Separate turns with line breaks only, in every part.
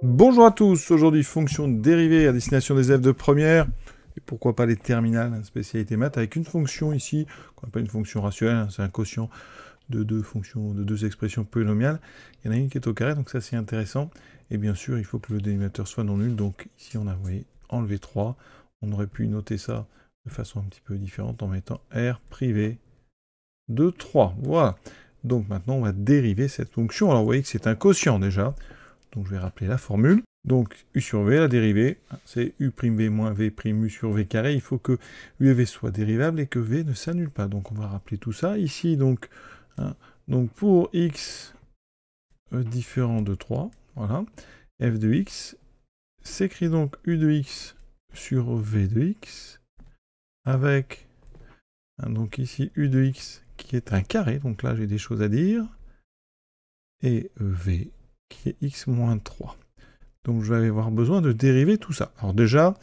Bonjour à tous, aujourd'hui fonction dérivée à destination des élèves de première, et pourquoi pas les terminales, spécialité maths, avec une fonction ici, qu'on appelle une fonction rationnelle, c'est un quotient de deux fonctions, de deux expressions polynomiales. Il y en a une qui est au carré, donc ça c'est intéressant, et bien sûr il faut que le dénominateur soit non nul, donc ici on a, vous voyez, enlevé 3, on aurait pu noter ça de façon un petit peu différente en mettant R privé de 3, voilà. Donc maintenant on va dériver cette fonction, alors vous voyez que c'est un quotient déjà, donc je vais rappeler la formule. Donc U sur V, la dérivée, c'est U'(V moins V' U sur V carré. Il faut que U et V soient dérivables et que V ne s'annule pas. Donc on va rappeler tout ça. Ici, donc pour X différent de 3, voilà, F de X s'écrit donc U de X sur V de X avec, donc ici U de X qui est un carré. Donc là, j'ai des choses à dire. Et V qui est X moins 3. Donc je vais avoir besoin de dériver tout ça. Alors déjà,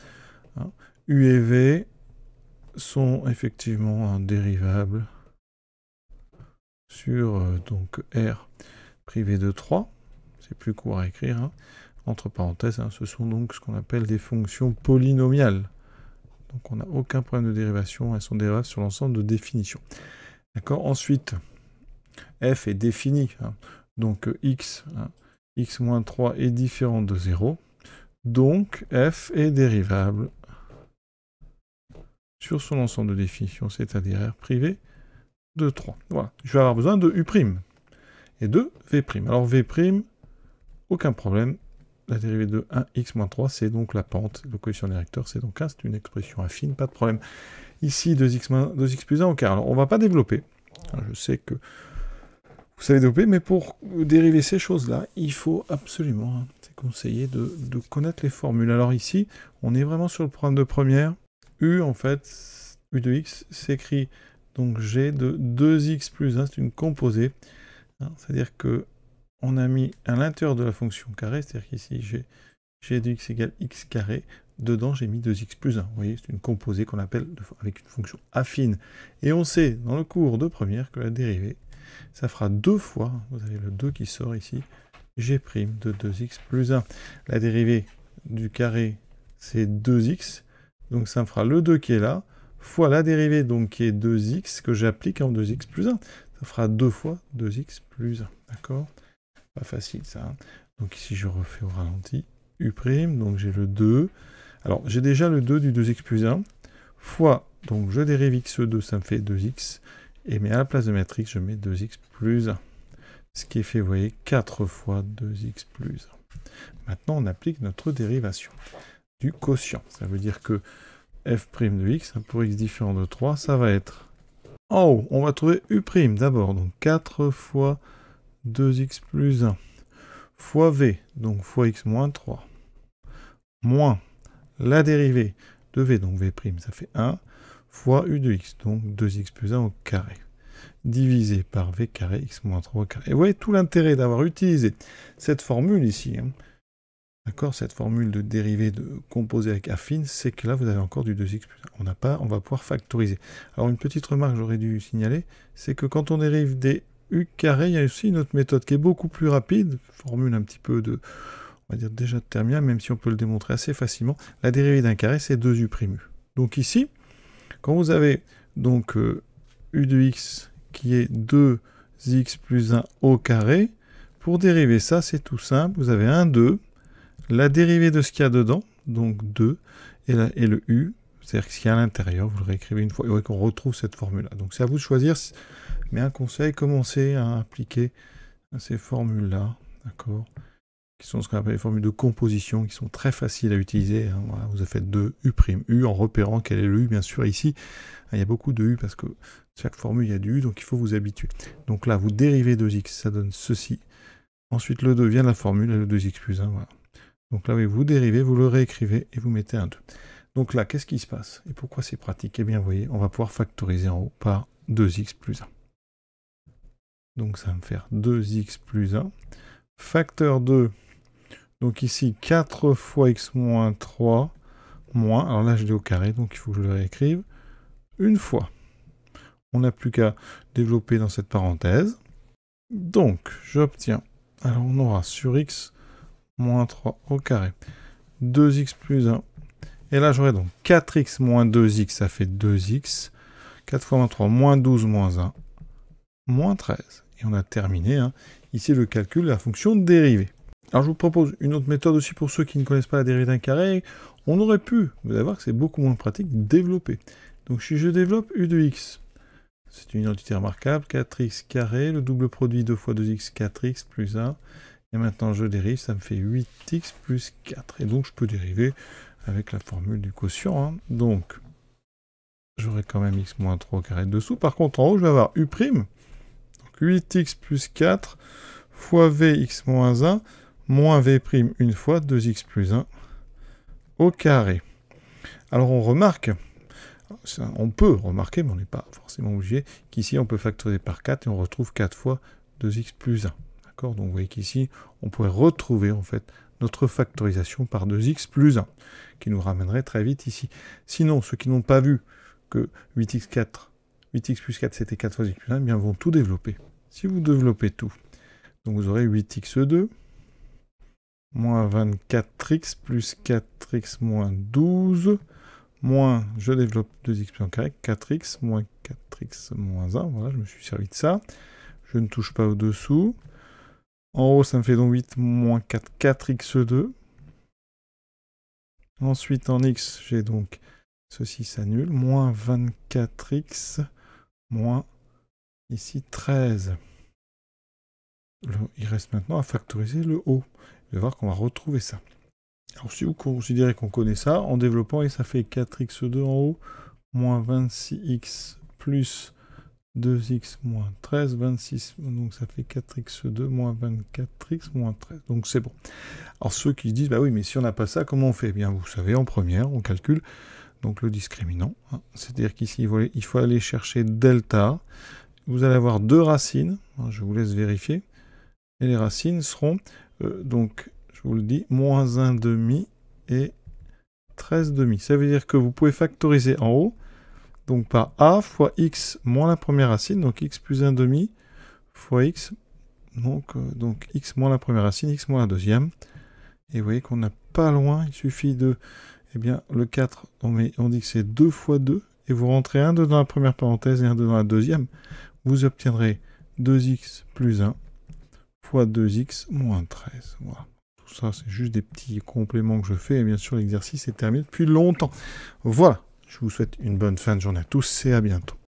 U et V sont effectivement dérivables sur donc R privé de 3. C'est plus court à écrire. Entre parenthèses, ce sont donc ce qu'on appelle des fonctions polynomiales. Donc on n'a aucun problème de dérivation, elles sont dérivables sur l'ensemble de définitions. D'accord. Ensuite, F est défini. Donc X, X moins 3 est différent de 0. Donc F est dérivable sur son ensemble de définitions, c'est-à-dire R privé de 3. Voilà. Je vais avoir besoin de U' et de V'. Alors V', aucun problème. La dérivée de 1x moins 3, c'est donc la pente. Le coefficient directeur, c'est donc 1, c'est une expression affine, pas de problème. Ici, 2x plus 1 au carré. Alors, on ne va pas développer. Je sais que vous savez développer, mais pour dériver ces choses-là, il faut absolument, c'est conseillé de connaître les formules. Alors ici, on est vraiment sur le programme de première. U, en fait, U de x s'écrit donc G de 2x plus 1, c'est une composée. C'est-à-dire que on a mis à l'intérieur de la fonction carré, c'est-à-dire qu'ici G de x égale x carré, dedans j'ai mis 2x plus 1. Vous voyez, c'est une composée qu'on appelle avec une fonction affine. Et on sait dans le cours de première que la dérivée, ça fera 2 fois, vous avez le 2 qui sort ici, G' de 2x plus 1. La dérivée du carré, c'est 2x, donc ça me fera le 2 qui est là, fois la dérivée donc qui est 2x, que j'applique en 2x plus 1. Ça fera 2 fois 2x plus 1, d'accord? Pas facile ça. Donc ici je refais au ralenti, U', donc j'ai le 2. Alors j'ai déjà le 2 du 2x plus 1, fois, donc je dérive x2, ça me fait 2x, et mais à la place de matrice, je mets 2x plus 1. Ce qui est fait, vous voyez, 4 fois 2x plus 1. Maintenant, on applique notre dérivation du quotient. Ça veut dire que f' de x, pour x différent de 3, ça va être... En haut, on va trouver u' d'abord, donc 4 fois 2x plus 1, fois v, donc fois x moins 3, moins la dérivée de v, donc v', ça fait 1, fois u de x, donc 2x plus 1 au carré, divisé par v carré, x moins 3 au carré. Et vous voyez tout l'intérêt d'avoir utilisé cette formule ici, d'accord, cette formule de dérivée de composée avec affine, c'est que là vous avez encore du 2x plus 1. On va pouvoir factoriser. Alors une petite remarque que j'aurais dû signaler, c'est que quand on dérive des u carré, il y a aussi une autre méthode qui est beaucoup plus rapide, formule un petit peu de, on va dire déjà de terminal, même si on peut le démontrer assez facilement. La dérivée d'un carré, c'est 2u'. Donc ici, quand vous avez donc u de x qui est 2x plus 1 au carré, pour dériver ça, c'est tout simple. Vous avez un 2, la dérivée de ce qu'il y a dedans, donc 2, et le u, c'est-à-dire ce qu'il y a à l'intérieur, vous le réécrivez une fois, et qu'on retrouve cette formule-là. Donc c'est à vous de choisir, mais un conseil, commencez à appliquer ces formules-là, d'accord, qui sont ce qu'on appelle les formules de composition, qui sont très faciles à utiliser. Voilà, vous avez fait 2 u' en repérant quel est le u, bien sûr, ici. Il y a beaucoup de u, parce que chaque formule, il y a du u, donc il faut vous habituer. Donc là, vous dérivez 2x, ça donne ceci. Ensuite, le 2 vient de la formule, et le 2x plus 1, voilà. Donc là, oui, vous dérivez, vous le réécrivez, et vous mettez un 2. Donc là, qu'est-ce qui se passe? Et pourquoi c'est pratique? Eh bien, vous voyez, on va pouvoir factoriser en haut par 2x plus 1. Donc ça va me faire 2x plus 1. Facteur 2, donc ici 4 fois x moins 3, moins, alors là je l'ai au carré, donc il faut que je le réécrive, une fois. On n'a plus qu'à développer dans cette parenthèse. Donc j'obtiens, alors on aura sur x moins 3 au carré. 2x plus 1. Et là, j'aurai donc 4x moins 2x, ça fait 2x. 4 fois moins 3, moins 12, moins 1, moins 13. Et on a terminé, hein, ici, le calcul de la fonction dérivée. Alors, je vous propose une autre méthode aussi pour ceux qui ne connaissent pas la dérivée d'un carré. On aurait pu, vous allez voir que c'est beaucoup moins pratique, développer. Donc, si je développe u de x, c'est une identité remarquable, 4x carré, le double produit 2 fois 2x, 4x plus 1. Et maintenant, je dérive, ça me fait 8x plus 4. Et donc, je peux dériver avec la formule du quotient. Hein. Donc, j'aurai quand même x moins 3 au carré dessous. Par contre, en haut, je vais avoir u'. Donc, 8x plus 4 fois vx moins 1 moins v' une fois 2x plus 1 au carré. Alors, on remarque, on peut remarquer, mais on n'est pas forcément obligé, qu'ici, on peut factoriser par 4 et on retrouve 4 fois 2x plus 1. D'accord ? Donc, vous voyez qu'ici, on pourrait retrouver, en fait, notre factorisation par 2x plus 1, qui nous ramènerait très vite ici. Sinon, ceux qui n'ont pas vu que 8x plus 4, c'était 4 fois x plus 1, eh bien, vont tout développer. Si vous développez tout, donc vous aurez 8x2, moins 24x plus 4x moins 12, moins, je développe 2x plus 1 carré, 4x moins 4x moins 1, voilà, je me suis servi de ça. Je ne touche pas au-dessous. En haut, ça me fait donc 8 moins 4, 4x2. Ensuite, en x, j'ai donc, ceci s'annule, moins 24x, moins, ici, 13. Il reste maintenant à factoriser le haut. Vous allez voir qu'on va retrouver ça. Alors, si vous considérez qu'on connaît ça, en développant, et ça fait 4x2 en haut, moins 26x plus 2x moins 13, 26, donc ça fait 4x2 moins 24x moins 13. Donc c'est bon. Alors ceux qui se disent, bah oui, mais si on n'a pas ça, comment on fait ? Eh bien, vous savez, en première, on calcule donc le discriminant. Hein. C'est-à-dire qu'ici, il faut aller chercher delta. Vous allez avoir deux racines. Hein, je vous laisse vérifier. Et les racines seront, donc, je vous le dis, moins 1 demi et 13 demi. Ça veut dire que vous pouvez factoriser en haut, donc par a fois x moins la première racine, donc x plus 1 demi fois x, donc x moins la première racine, x moins la deuxième. Et vous voyez qu'on n'a pas loin, il suffit de, eh bien, le 4, on dit que c'est 2 fois 2, et vous rentrez un 2 dans la première parenthèse et un 2 dans la deuxième, vous obtiendrez 2x plus 1 fois 2x moins 13. Voilà. Tout ça, c'est juste des petits compléments que je fais, et bien sûr, l'exercice est terminé depuis longtemps. Voilà. Je vous souhaite une bonne fin de journée à tous et à bientôt.